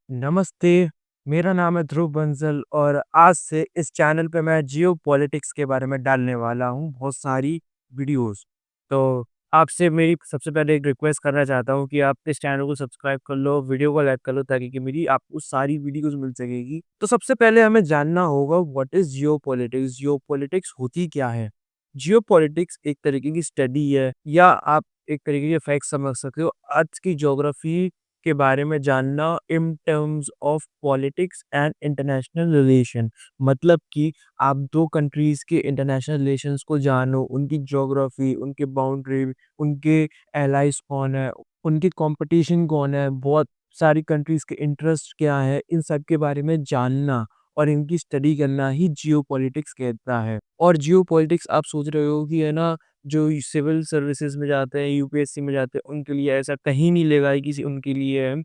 नमस्ते, मेरा नाम है ध्रुव बंसल और आज से इस चैनल पे मैं जियोपॉलिटिक्स के बारे में डालने वाला हूँ बहुत सारी वीडियोज़। तो आपसे मेरी सबसे पहले एक रिक्वेस्ट करना चाहता हूँ कि आप इस चैनल को सब्सक्राइब कर लो, वीडियो को लाइक कर लो ताकि कि मेरी आपको सारी वीडियोज़ मिल सकेगी। तो सबसे पहले हमें जानना होगा व्हाट इज़ जियोपॉलिटिक्स? जियोपॉलिटिक्स होती क्या है? जियोपॉलिटिक्स एक तरीके की स्टडी है या आप एक तरीके के फैक्ट समझ सकते हो। अर्थ की ज्योग्राफी के बारे में जानना in terms of politics and international relation. मतलब कि आप 2 कंट्रीज़ के इंटरनेशनल रिलेशंस को जानो, उनकी ज्योग्राफी, उनके बाउंड्री, उनके एलाइज़ कौन है, उनकी कॉम्पिटिशन कौन है, बहुत सारी कंट्रीज़ के इंटरेस्ट क्या है, इन सब के बारे में जानना और इनकी स्टडी करना ही जियोपॉलिटिक्स कहता है। और जियोपॉलिटिक्स आप सोच रहे हो कि है ना, जो सिविल सर्विसेज़ में जाते हैं, यूपीएससी में जाते हैं, उनके लिए ऐसा कहीं नहीं लिखा है कि उनके लिए है।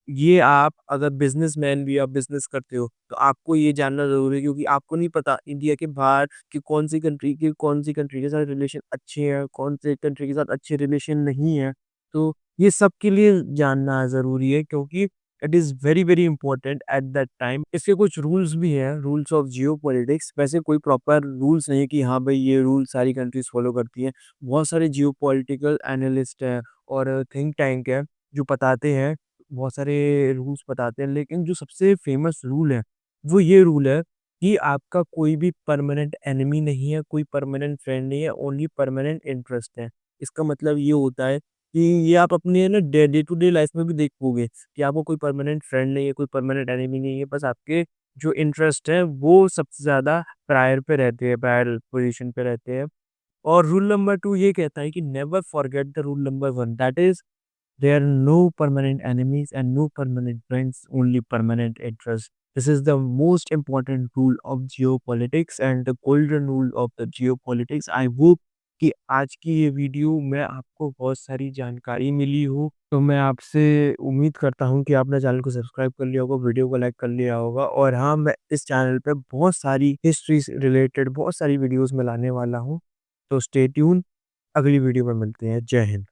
ये आप अगर बिज़नेसमैन भी आप बिज़नेस करते हो, तो आपको ये जानना ज़रूरी है क्योंकि आपको नहीं पता इंडिया के बाहर कि कौन-सी कंट्री के साथ रिलेशन अच्छे हैं, कौन से कंट्री के साथ अच्छे रिलेशन नहीं है। तो ये सब के लिए जानना ज़रूरी है क्योंकि it is very, very important at that time. इसके कुछ रूल्स भी हैं, रूल्स ऑफ जियोपॉलिटिक्स। वैसे कोई प्रॉपर रूल्स नहीं है कि हाँ, भई ये रूल सारी कंट्रीज़ फॉलो करती हैं। बहुत सारे जियोपॉलिटिकल एनालिस्ट हैं और थिंक टैंक है, जो बताते हैं, बहुत सारे रूल्स बताते हैं, लेकिन जो सबसे फेमस रूल है, वो ये रूल है कि आपका कोई भी परमानेंट एनिमी नहीं है, कोई परमानेंट फ्रेंड नहीं है, ओनली परमानेंट इंटरेस्ट है। इसका मतलब ये होता है कि ये आप अपने है ना डे टू डे लाइफ में भी देखोगे कि आपको कोई परमानेंट फ्रेंड नहीं है, कोई परमानेंट एनिमी नहीं है, बस आपके जो इंटरेस्ट है, वो सबसे ज़्यादा प्रायर पे रहते हैं, प्रायर पोज़ीशन पे रहते हैं। और रूल नंबर 2 ये कहता है कि never forget the rule number 1 that is there are no permanent enemies and no permanent friends, only permanent interest. This is the most important rule of geopolitics and the golden rule of the geopolitics. I hope कि आज की ये video में आपको बहुत सारी जानकारी मिली हो। तो मैं आपसे उम्मीद करता हूँ कि आपने चैनल को सब्सक्राइब कर लिया होगा, वीडियो को लाइक कर लिया होगा और हाँ, मैं इस चैनल पे बहुत सारी हिस्ट्री से रिलेटेड बहुत सारी वीडियोज़ मैं लाने वाला हूँ। तो स्टे ट्यून, अगली वीडियो में मिलते हैं। जय हिंद।